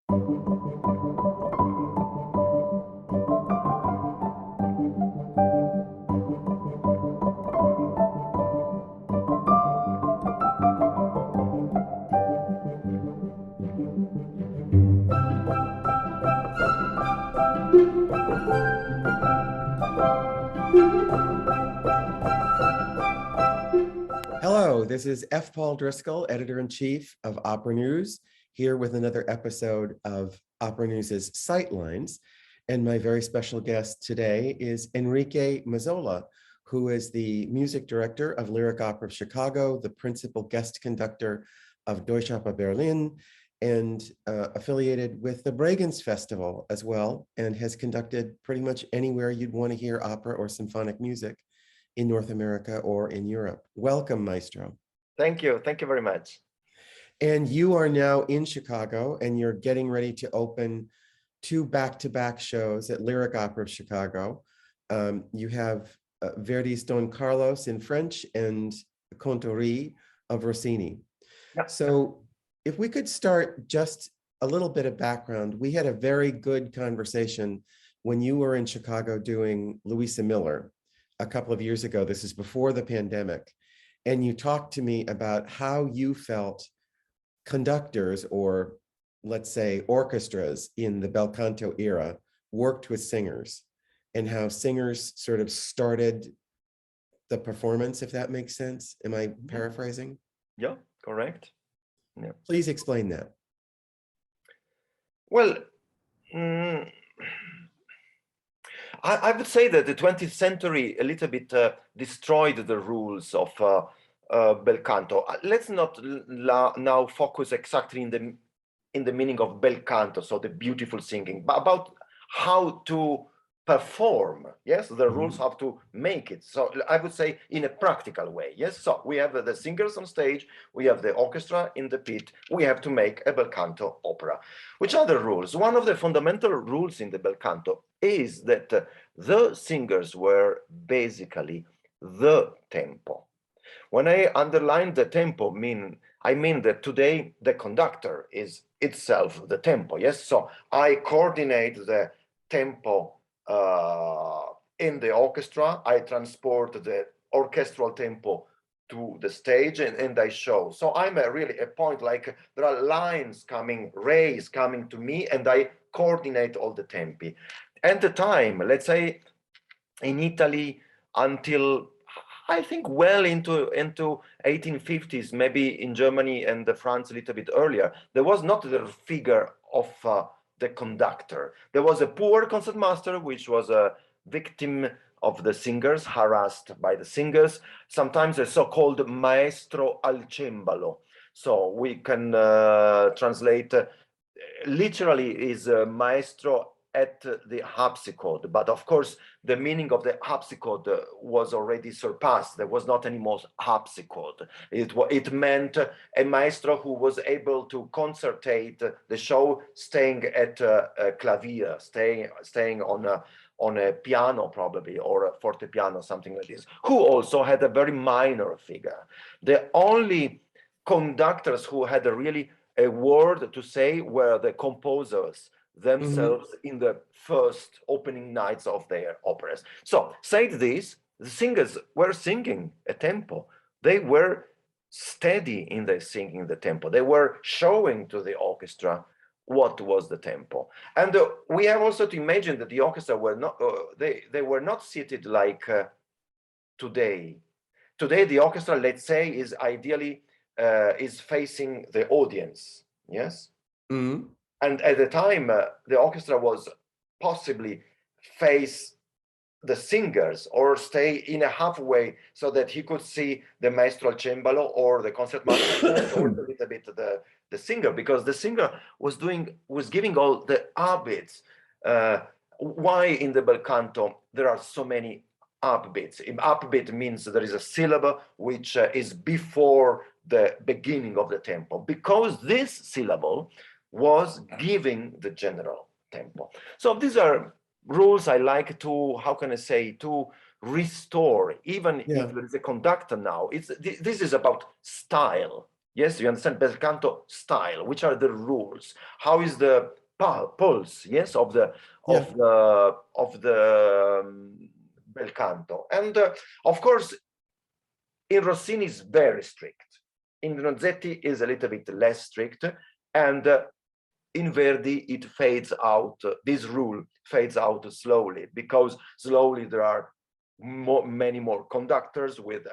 Hello, this is F. Paul Driscoll, editor-in-chief of Opera News, here with another episode of Opera News's Sightlines. And my very special guest today is Enrique Mazzoli, who is the music director of Lyric Opera of Chicago, the principal guest conductor of Deutsche Oper Berlin, and affiliated with the Bregenz Festival as well, and has conducted pretty much anywhere you'd want to hear opera or symphonic music in North America or in Europe. Welcome, Maestro. Thank you. Thank you very much. And you are now in Chicago, and you're getting ready to open two back-to-back shows at Lyric Opera of Chicago. You have Verdi's Don Carlos in French and Contori of Rossini. Yep. So if we could start just a little bit of background. We had a very good conversation when you were in Chicago doing Louisa Miller a couple of years ago. This is before the pandemic. And you talked to me about how you felt conductors, or let's say orchestras in the bel canto era, worked with singers, and how singers sort of started the performance, if that makes sense. Am I paraphrasing? Yeah, correct. Yeah. Please explain that. Well, I would say that the 20th century a little bit destroyed the rules of bel canto. Let's not now focus exactly in the meaning of bel canto, so the beautiful singing, but about how to perform. Yes, the rules have to make it. So I would say in a practical way. Yes, so we have the singers on stage, we have the orchestra in the pit, we have to make a bel canto opera. Which are the rules? One of the fundamental rules in the bel canto is that the singers were basically the tempo. When I underline the tempo, I mean that today the conductor is itself the tempo. Yes, so I coordinate the tempo in the orchestra. I transport the orchestral tempo to the stage and I show. So I'm really a point, like there are lines coming, rays coming to me, and I coordinate all the tempi. At the time, let's say in Italy until I think well into 1850s, maybe in Germany and France a little bit earlier, there was not the figure of the conductor. There was a poor concertmaster, which was a victim of the singers, harassed by the singers, sometimes a so-called maestro al cembalo. So we can translate literally is maestro at the harpsichord, but of course the meaning of the harpsichord was already surpassed. There was not anymore harpsichord. It meant a maestro who was able to concertate the show, staying at a clavier, staying on a piano probably, or a fortepiano, something like this, who also had a very minor figure. The only conductors who had really a word to say were the composers themselves in the first opening nights of their operas. So, said this, the singers were singing a tempo. They were steady in their singing the tempo. They were showing to the orchestra what was the tempo. And we have also to imagine that the orchestra were not, they were not seated like today. Today, the orchestra, let's say, is ideally is facing the audience, yes? And at the time, the orchestra was possibly face the singers or stay in a halfway so that he could see the maestro al cembalo or the concertmaster or a little bit the singer, because the singer was giving all the upbeats. Why in the bel canto there are so many upbeats? Upbeat means there is a syllable which is before the beginning of the tempo, because this syllable was giving the general tempo. So these are rules I like to, how can I say, to restore, even if there is a conductor now. This is about style. Yes, you understand bel canto style. Which are the rules? How is the pulse? Yes, of the Yeah. bel canto, and of course, in Rossini is very strict. In Donizetti is a little bit less strict, and in Verdi it fades out. This rule fades out slowly, because slowly there are many more conductors with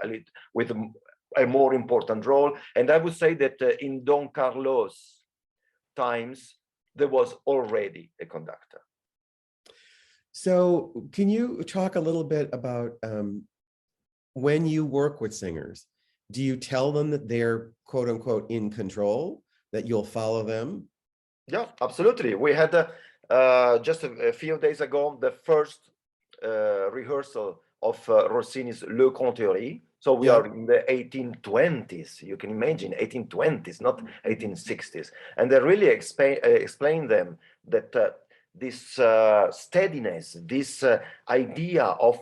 a more important role. And I would say that in Don Carlos times there was already a conductor. So can you talk a little bit about when you work with singers, do you tell them that they're quote unquote in control, that you'll follow them? Yeah, absolutely. We had just a few days ago the first rehearsal of Rossini's Le Conterie. So we Yeah. are in the 1820s. You can imagine 1820s, not 1860s. And I really explain them that this steadiness, this idea of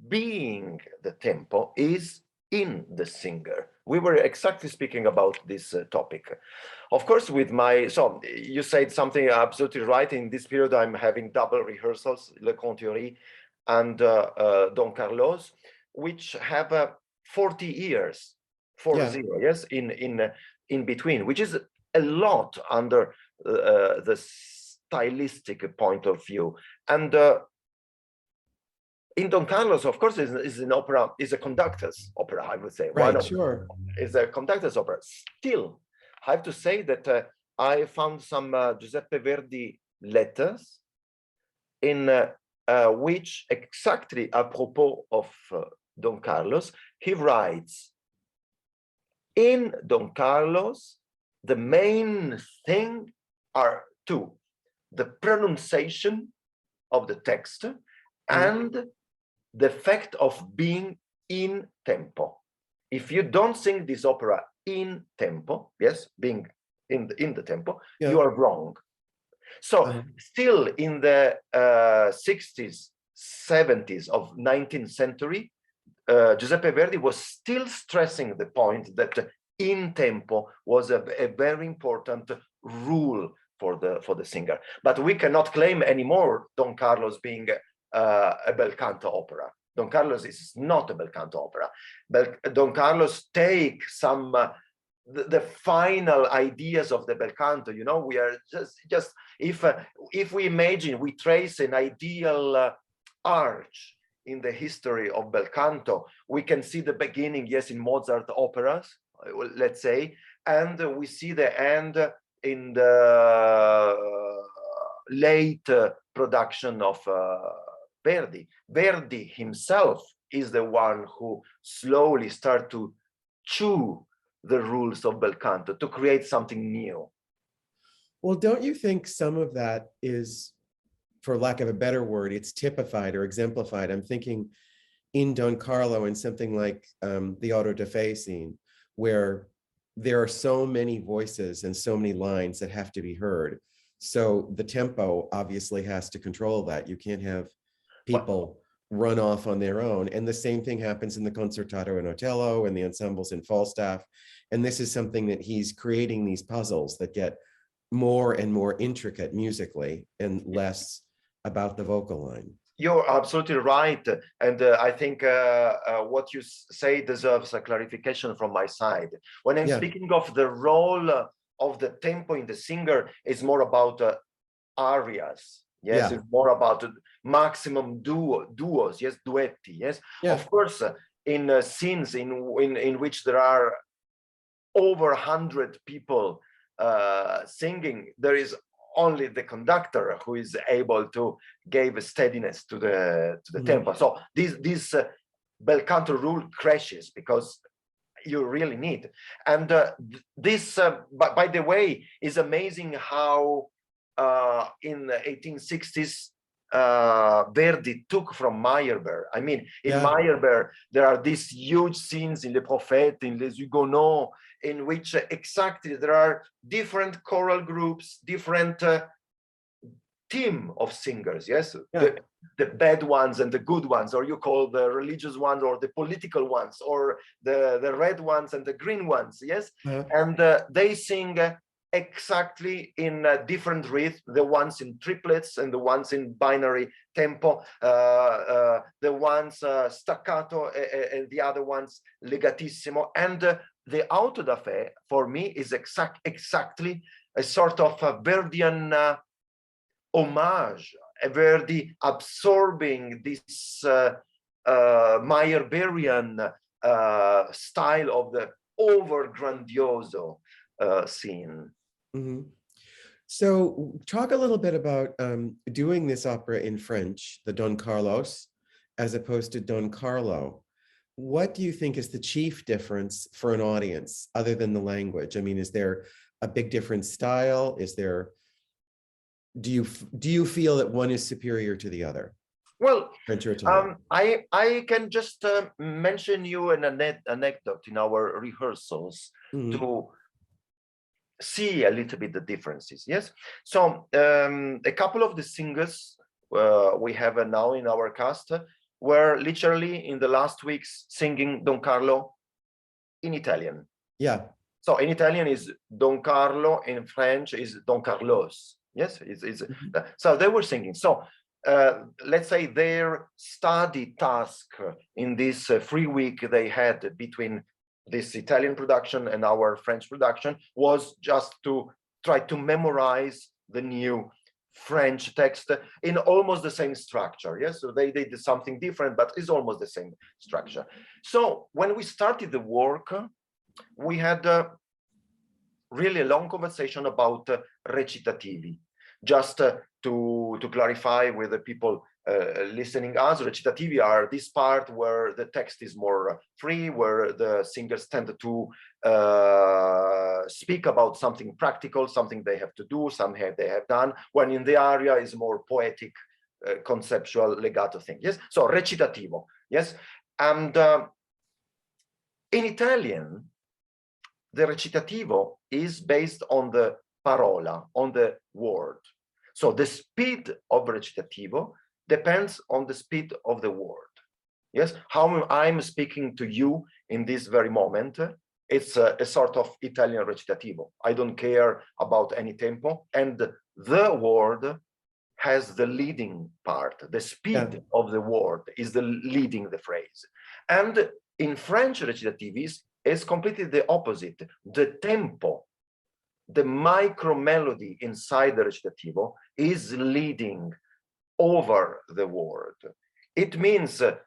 being the tempo is in the singer. We were exactly speaking about this topic. Of course, with so you said something absolutely right. In this period, I'm having double rehearsals, Le Conterie and Don Carlos, which have 40 years, 40, yes, in between, which is a lot under the stylistic point of view. And in Don Carlos, of course, is an opera, is a conductor's opera, I would say. Right, sure. Is a conductor's opera. Still, I have to say that I found some Giuseppe Verdi letters in which exactly apropos of Don Carlos, he writes, in Don Carlos, the main thing are two: the pronunciation of the text and the fact of being in tempo. If you don't sing this opera in tempo, yes, being in the tempo, you are wrong. So still in the 60s, 70s of 19th century, Giuseppe Verdi was still stressing the point that in tempo was a very important rule for the singer. But we cannot claim anymore Don Carlos being a bel canto opera. Don Carlos is not a bel canto opera. But Don Carlos takes some the final ideas of the bel canto. You know, we are just if we imagine, we trace an ideal arch in the history of bel canto, we can see the beginning, yes, in Mozart operas, let's say, and we see the end in the late production of Verdi. Verdi himself is the one who slowly started to chew the rules of bel canto, to create something new. Well, don't you think some of that is, for lack of a better word, it's typified or exemplified? I'm thinking in Don Carlo and something like the auto da fe scene, where there are so many voices and so many lines that have to be heard. So the tempo obviously has to control that. You can't have people run off on their own. And the same thing happens in the Concertato and Otello and the ensembles in Falstaff. And this is something that he's creating, these puzzles that get more and more intricate musically and less about the vocal line. You're absolutely right. And I think what you say deserves a clarification from my side. When I'm speaking of the role of the tempo in the singer, it's more about arias. Yes, it's more about maximum duos, yes, duetti, yes. Of course, in scenes in which there are over 100 people singing, there is only the conductor who is able to give a steadiness to the tempo. So this bel canto rule crashes because you really need. And this, by the way, is amazing how in the 1860s Verdi took from Meyerbeer. I mean, in Meyerbeer, there are these huge scenes in Les Prophètes, in Les Huguenots, in which exactly there are different choral groups, different team of singers, yes, Yeah. the bad ones and the good ones, or you call the religious ones or the political ones, or the red ones and the green ones, yes, and they sing exactly in different rhythms, the ones in triplets and the ones in binary tempo, the ones staccato and the other ones legatissimo, and the auto da fe for me is exactly a sort of a Verdian homage, a Verdi absorbing this Meyerbeerian style of the over grandioso scene. Mm-hmm. So talk a little bit about doing this opera in French, the Don Carlos, as opposed to Don Carlo. What do you think is the chief difference for an audience other than the language? I mean, is there a big different style? Is there, do you feel that one is superior to the other? Well, French or Italian? I can just mention you an anecdote in our rehearsals to see a little bit the differences. Yes, so a couple of the singers we have now in our cast were literally in the last weeks singing Don Carlo in Italian. Yeah. So in Italian is Don Carlo, in French is Don Carlos. Yes, so they were singing. So let's say their study task in this free week they had between this Italian production and our French production was just to try to memorize the new French text in almost the same structure. Yes, so they did something different, but it's almost the same structure. So when we started the work, we had really a long conversation about recitativi. Just to clarify with the people listening us, recitativi are this part where the text is more free, where the singers tend to speak about something practical, something they have to do, something they have done, when in the aria is more poetic, conceptual legato thing. Yes, so recitativo. Yes, and in Italian, the recitativo is based on the parola, on the word. So the speed of recitativo depends on the speed of the word. Yes, how I'm speaking to you in this very moment, it's a sort of Italian recitativo. I don't care about any tempo, and the word has the leading part. The speed of the word is the leading the phrase. And in French recitativis, it's completely the opposite. The tempo, the micro melody inside the recitativo is leading over the word. It means that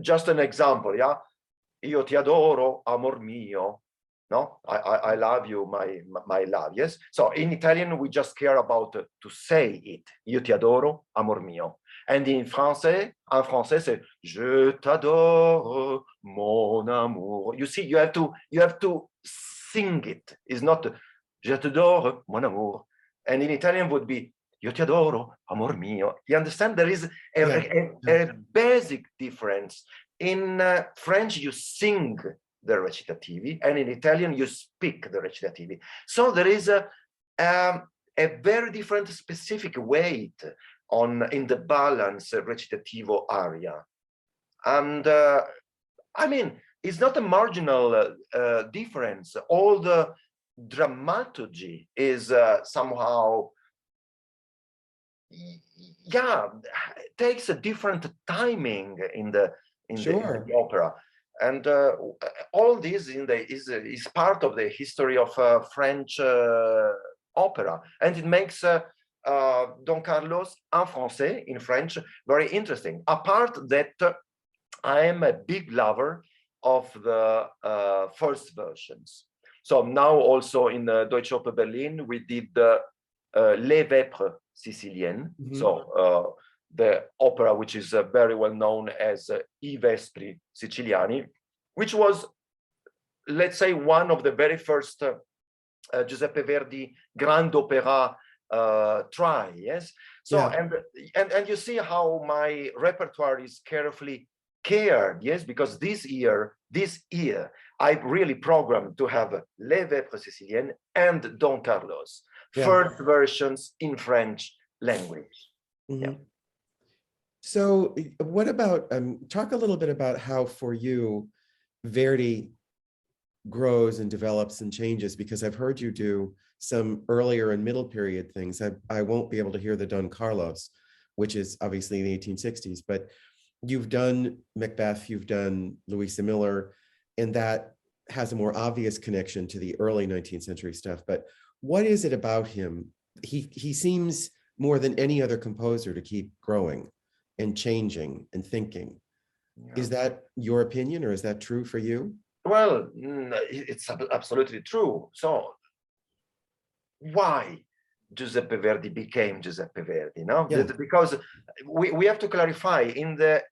just an example, yeah. Io ti adoro, amor mio. No, I love you, my love. Yes. So in Italian, we just care about to say it. Io ti adoro, amor mio. And in français, c'est je t'adore, mon amour. You see, you have to sing it. It's not je t'adore, mon amour. And in Italian would be io ti adoro, amor mio. You understand? There is a basic difference. In French, you sing the recitativi, and in Italian, you speak the recitativi. So there is a very different specific weight in the balance recitativo aria. And I mean, it's not a marginal difference. All the dramaturgy is somehow, takes a different timing in the opera. And all this is part of the history of French opera, and it makes Don Carlos en français, in French, very interesting. Apart that I am a big lover of the first versions. So now also in Deutsche Oper Berlin, we did Les Vêpres Siciliennes. So the opera, which is very well known as I Vespri Siciliani, which was, let's say, one of the very first Giuseppe Verdi Grand Opera try. Yes. So and you see how my repertoire is carefully cared. Yes, because this year I really programmed to have Les Vêpres Siciliennes and Don Carlos, first versions in French language. Yeah. So what about, talk a little bit about how for you, Verdi grows and develops and changes, because I've heard you do some earlier and middle period things. I won't be able to hear the Don Carlos, which is obviously in the 1860s, but you've done Macbeth, you've done Louisa Miller, and that has a more obvious connection to the early 19th century stuff. But what is it about him? He seems more than any other composer to keep growing and changing and thinking. Yeah. Is that your opinion, or is that true for you? Well, it's absolutely true. So why Giuseppe Verdi became Giuseppe Verdi? No, because we have to clarify, in the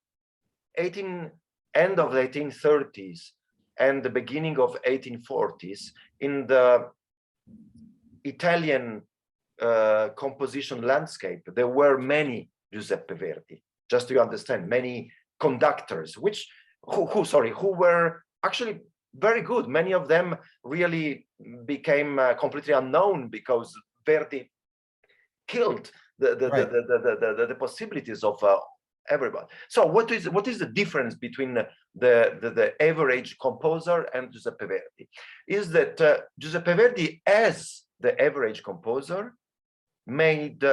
end of the 1830s and the beginning of 1840s, in the Italian composition landscape, there were many Giuseppe Verdi. Just to understand, many conductors, who were actually very good. Many of them really became completely unknown because Verdi killed the possibilities of everybody. So what is the difference between the average composer and Giuseppe Verdi? Is that Giuseppe Verdi, as the average composer, made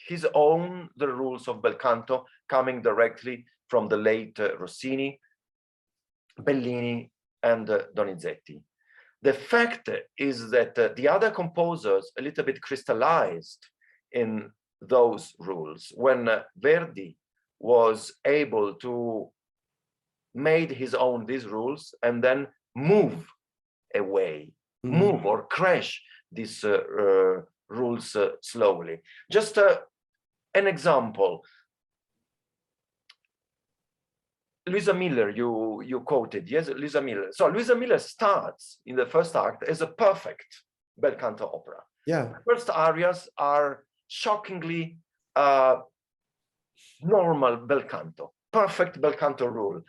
his own the rules of bel canto, coming directly from the late Rossini, Bellini, and Donizetti. The fact is that the other composers a little bit crystallized in those rules when Verdi was able to made his own these rules and then move away, move or crash these rules slowly. Just an example. Luisa Miller, you quoted, yes, Luisa Miller. So Luisa Miller starts in the first act as a perfect bel canto opera. Yeah. The first arias are shockingly normal bel canto, perfect bel canto rule,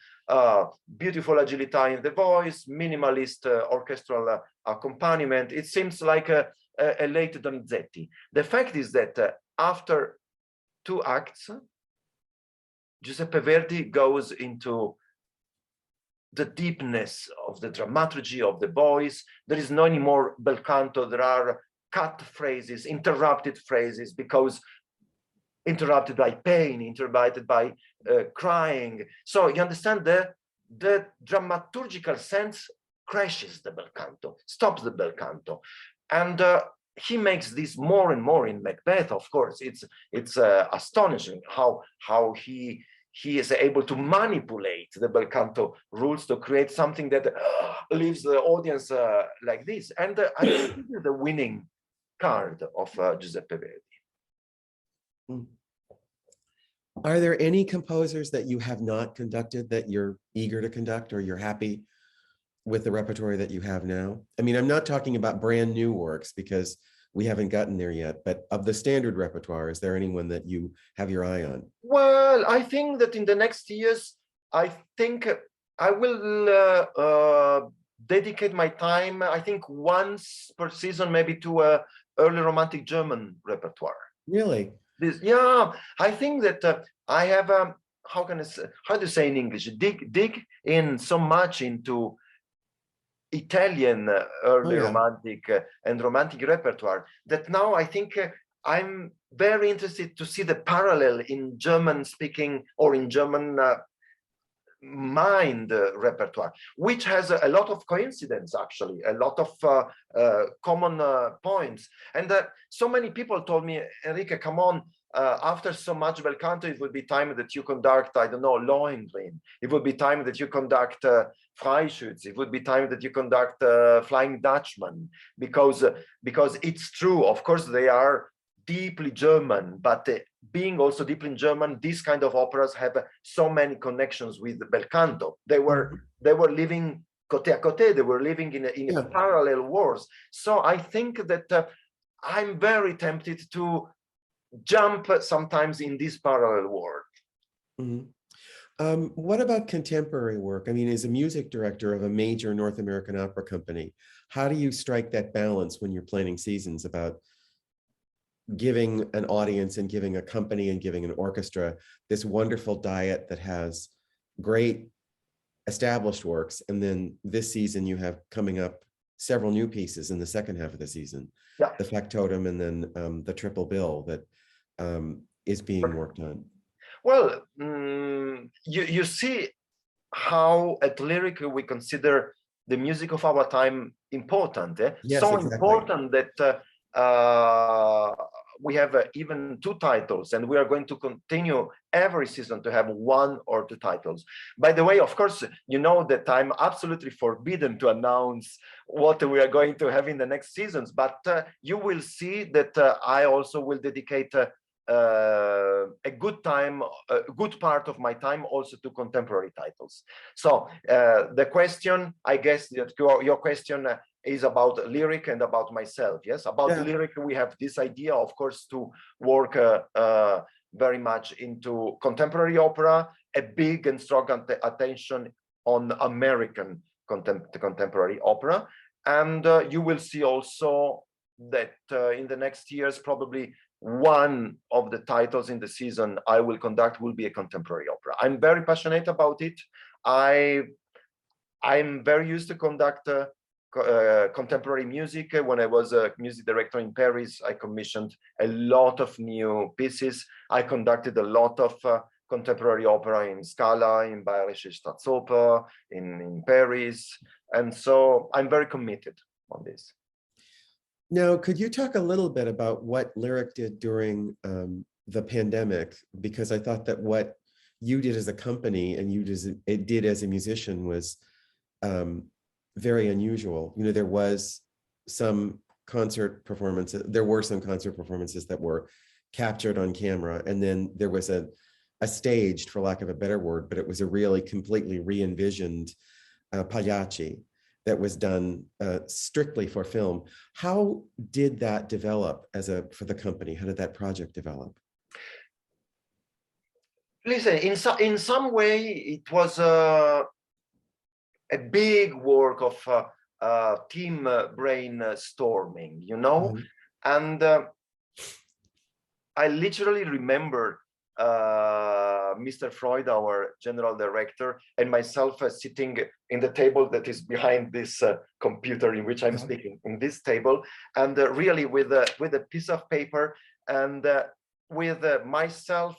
beautiful agility in the voice, minimalist orchestral accompaniment. It seems like a late Donizetti. The fact is that after 2 acts, Giuseppe Verdi goes into the deepness of the dramaturgy of the voice. There is no anymore bel canto. There are cut phrases, interrupted phrases, because interrupted by pain, interrupted by crying. So you understand, the dramaturgical sense crashes the bel canto, stops the bel canto. And he makes this more and more in Macbeth. Of course, it's astonishing how he is able to manipulate the bel canto rules to create something that leaves the audience like this. And I think this is the winning card of Giuseppe Verdi. Are there any composers that you have not conducted that you're eager to conduct, or you're happy with the repertoire that you have now? I mean, I'm not talking about brand new works because we haven't gotten there yet, but of the standard repertoire, is there anyone that you have your eye on? Well, I think that in the next years, I think I will dedicate my time, I think once per season, maybe to a early romantic German repertoire. Really? Yeah, I think that I have how to say in English, dig in so much into Italian early romantic and romantic repertoire that now I think I'm very interested to see the parallel in German speaking or in German mind repertoire, which has a lot of coincidence, actually, a lot of common points. And so many people told me, Enrique, come on, after so much bel canto, it would be time that you conduct, I don't know, Lohengrin. It would be time that you conduct Freischütz. It would be time that you conduct Flying Dutchman, because it's true. Of course, they are deeply German, but being also deeply German, these kind of operas have so many connections with the bel canto. They were living côté à côté. They were living in parallel worlds. So I think that I'm very tempted to jump sometimes in this parallel world. What about contemporary work? I mean, as a music director of a major North American opera company, how do you strike that balance when you're planning seasons about giving an audience and giving a company and giving an orchestra this wonderful diet that has great established works, and then this season you have coming up several new pieces in the second half of the season, Yeah. the factotum and then the triple bill that is being worked on. Well, you see how at Lyric we consider the music of our time important, Yes, so exactly. important that we have even 2 titles, and we are going to continue every season to have 1 or 2 titles. By the way, of course, you know that I'm absolutely forbidden to announce what we are going to have in the next seasons, but you will see that I also will dedicate a good part of my time also to contemporary titles. So the question, I guess that your question is about Lyric and about myself. Yes, about Lyric, we have this idea, of course, to work very much into contemporary opera, a big and strong attention on American contemporary opera. And you will see also that in the next years, probably one of the titles in the season I will conduct will be a contemporary opera. I'm very passionate about it. I'm very used to conduct contemporary music. When I was a music director in Paris, I commissioned a lot of new pieces. I conducted a lot of contemporary opera in Scala, in Bayerische Staatsoper, in Paris. And so I'm very committed on this. Now, could you talk a little bit about what Lyric did during the pandemic? Because I thought that what you did as a company and you did as a musician was very unusual. You know, there were some concert performances that were captured on camera, and then there was a staged, for lack of a better word, but it was a really completely re-envisioned Pagliacci that was done strictly for film. How did that develop for the company? How did that project develop? Listen, in some way, it was a big work of team brainstorming, you know? And I literally remember Mr. Freud, our general director, and myself sitting in the table that is behind this computer in which I'm speaking, in this table, and really with a piece of paper, and with myself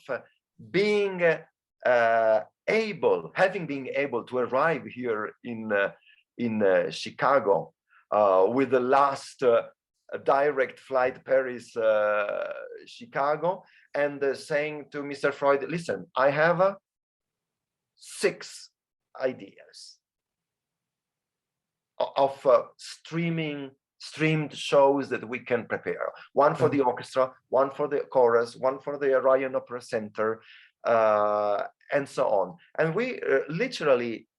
having been able to arrive here in Chicago with the last direct flight Paris Chicago, and saying to Mr. Freud, listen, I have 6 ideas of streamed shows that we can prepare. One for the orchestra, one for the chorus, one for the Orion Opera Center, and so on. And we literally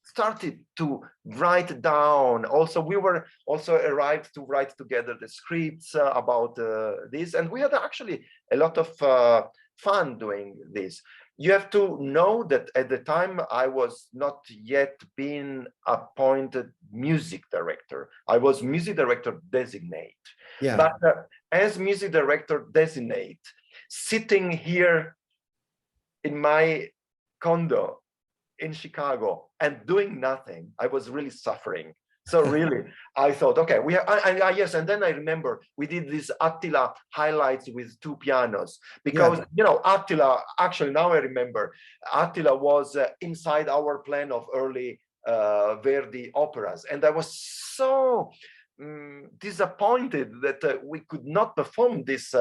started to write down. Also, we were also arrived to write together the scripts about this, and we had actually a lot of fun doing this. You have to know that at the time I was not yet been appointed music director. I was music director designate. Yeah. But as music director designate, sitting here in my condo in Chicago and doing nothing, I was really suffering. So really, I thought, okay, we have, yes, and then I remember we did this Attila highlights with 2 pianos, because, you know, Attila, actually now I remember, Attila was inside our plan of early Verdi operas. And I was so disappointed that we could not perform this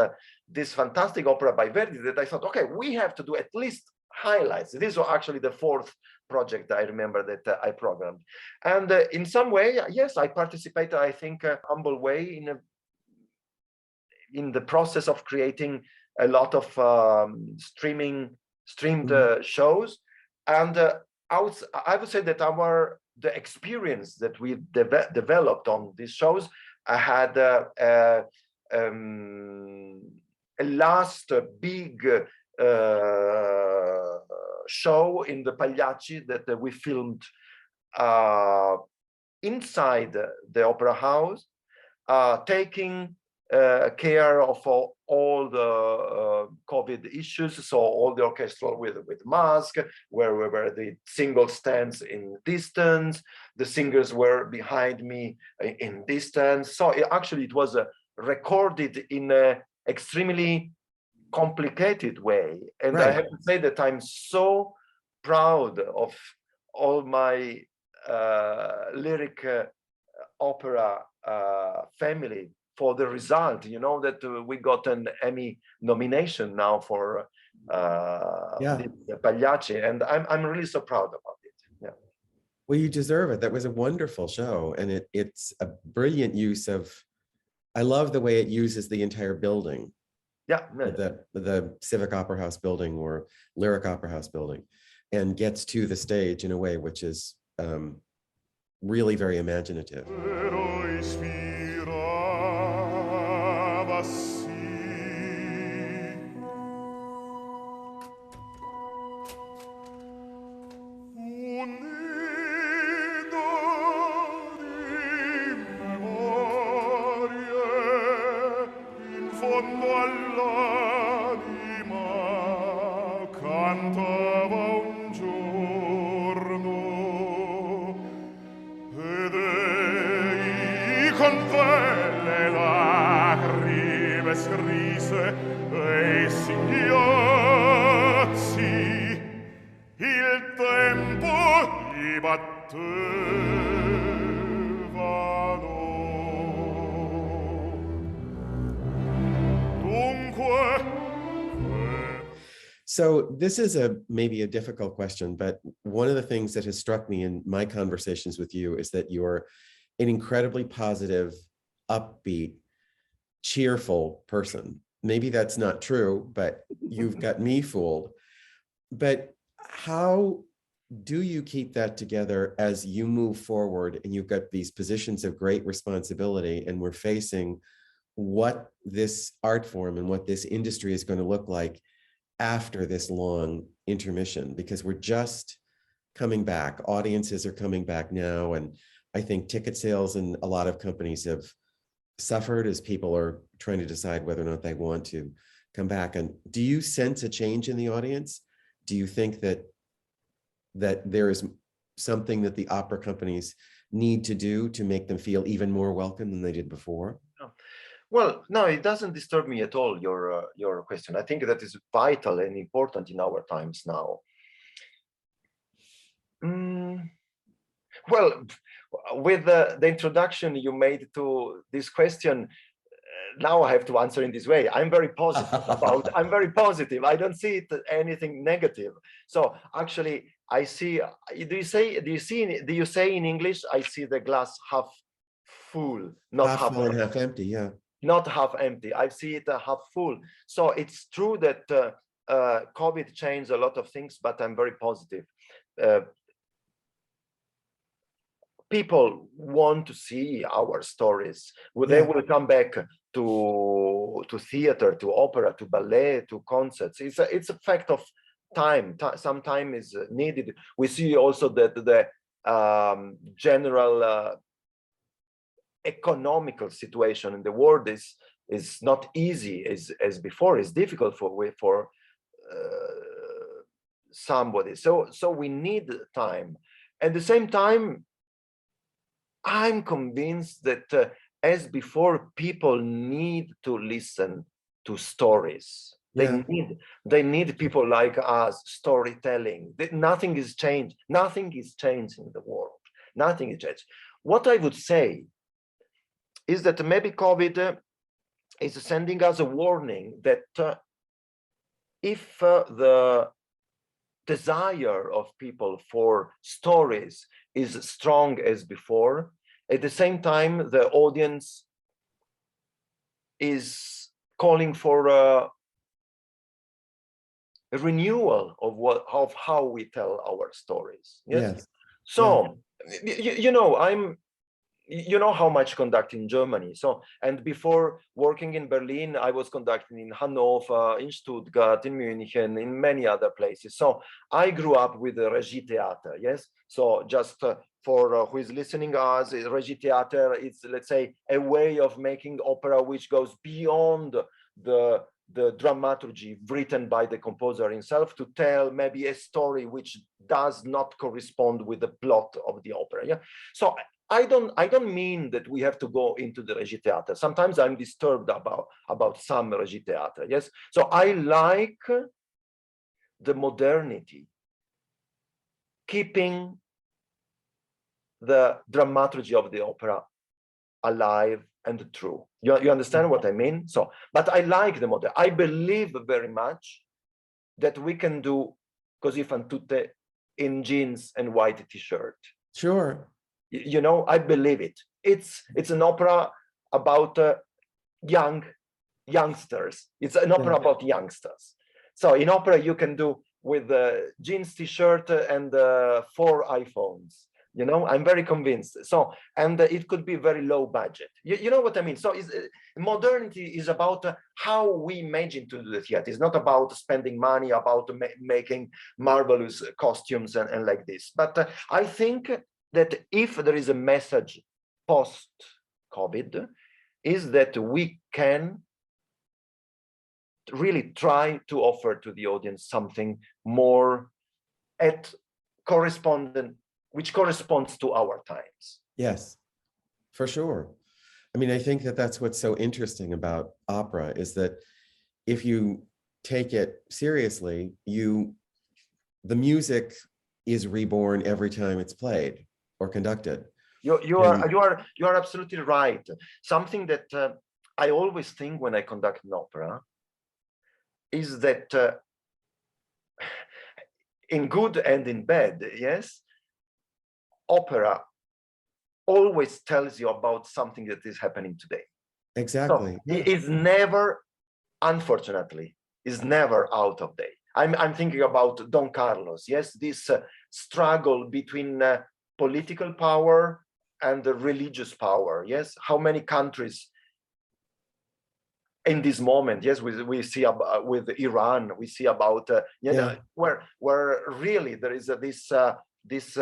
fantastic opera by Verdi, that I thought, okay, we have to do at least highlights. This was actually the 4th project I remember that I programmed. And in some way, yes, I participated, I think, a humble way in the process of creating a lot of streamed shows. And I would say that the experience that we developed on these shows, I had a last big show in the Pagliacci that we filmed inside the opera house, taking care of all the COVID issues. So all the orchestra with mask, where the single stands in distance, the singers were behind me in distance. So actually it was recorded in a extremely complicated way. And I have to say that I'm so proud of all my lyric opera family for the result. You know that we got an Emmy nomination now for the Pagliacci, and I'm really so proud about it. Yeah. Well, you deserve it. That was a wonderful show, and it's a brilliant use of. I love the way it uses the entire building. Yeah. The Civic Opera House building or Lyric Opera House building, and gets to the stage in a way which is really very imaginative. So this is maybe a difficult question, but one of the things that has struck me in my conversations with you is that you're an incredibly positive, upbeat, cheerful person. Maybe that's not true, but you've got me fooled. But how do you keep that together as you move forward and you've got these positions of great responsibility, and we're facing what this art form and what this industry is going to look like after this long intermission? Because we're just coming back. Audiences are coming back now. And I think ticket sales in a lot of companies have suffered as people are trying to decide whether or not they want to come back. And do you sense a change in the audience? Do you think that there is something that the opera companies need to do to make them feel even more welcome than they did before? Well, no, it doesn't disturb me at all, your question. I think that is vital and important in our times now. Well, with the introduction you made to this question, now I have to answer in this way. I'm very positive about. I'm very positive. I don't see it anything negative. So actually, I see. Do you say in English? I see the glass half full, not half full and half empty. Yeah. Not half empty. I see it half full. So it's true that COVID changed a lot of things, but I'm very positive. People want to see our stories. They will come back to theater, to opera, to ballet, to concerts. It's a fact of time. Some time is needed. We see also that the general economical situation in the world is not easy as before. It's difficult for somebody. So we need time. At the same time, I'm convinced that as before, people need to listen to stories. They need people like us, storytelling. Nothing is changed. Nothing is changed in the world. Nothing is changed. What I would say is that maybe COVID is sending us a warning that if the desire of people for stories is strong as before, at the same time, the audience is calling for a renewal of how we tell our stories. Yes. So, you know, you know how much conduct in Germany. So, and before working in Berlin, I was conducting in Hanover, in Stuttgart, in Munich, in many other places. So I grew up with the Regie Theater, yes? So just for who is listening us, Regie Theater is, let's say, a way of making opera which goes beyond the dramaturgy written by the composer himself to tell maybe a story which does not correspond with the plot of the opera, yeah? So I don't mean that we have to go into the Regie Theater. Sometimes I'm disturbed about some Regie Theater, yes? So I like the modernity, keeping the dramaturgy of the opera alive and true. You understand what I mean? So, but I like the modern. I believe very much that we can do Così fan tutte in jeans and white t-shirt. Sure. You know, I believe it. It's an opera about youngsters. It's an opera about youngsters. So in opera you can do with a jeans t-shirt and 4 iPhones. You know, I'm very convinced. So, and it could be very low budget. You know what I mean? So modernity is about how we imagine to do the theater. It's not about spending money, about making marvelous costumes and like this. But I think that if there is a message post-COVID, is that we can really try to offer to the audience something more which corresponds to our times. Yes, for sure. I mean, I think that that's what's so interesting about opera is that if you take it seriously, the music is reborn every time it's played or conducted. You are absolutely right. Something that I always think when I conduct an opera is that in good and in bad, yes, opera always tells you about something that is happening today. Exactly. So it is never, unfortunately, is never out of date. I'm thinking about Don Carlos, yes, this struggle between political power and religious power, yes. How many countries in this moment, yes, we see with Iran, we see about know, where really there is this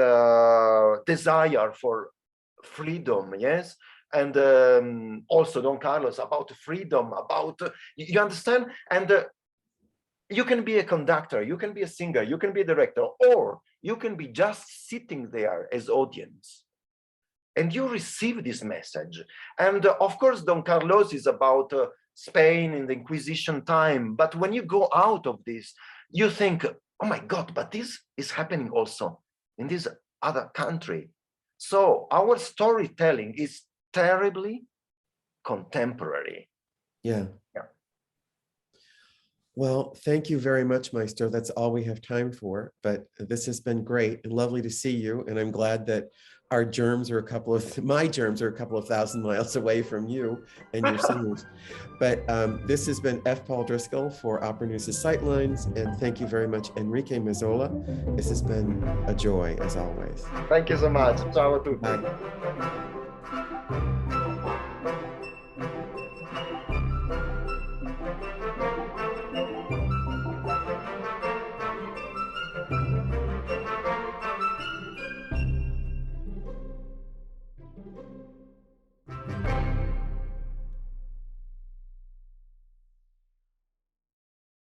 desire for freedom, yes, and also Don Carlos about freedom, about you understand, and you can be a conductor, you can be a singer, you can be a director, or you can be just sitting there as audience, and you receive this message. And of course, Don Carlos is about Spain in the Inquisition time, but when you go out of this, you think, oh my God, but this is happening also in this other country. So our storytelling is terribly contemporary. Yeah. Well, thank you very much, Maestro. That's all we have time for, but this has been great and lovely to see you. And I'm glad that our germs are my germs are a couple of thousand miles away from you and your singers. But this has been F. Paul Driscoll for Opera News' Sightlines. And thank you very much, Enrique Mazzola. This has been a joy as always. Thank you so much. Ciao a tutti. Bye.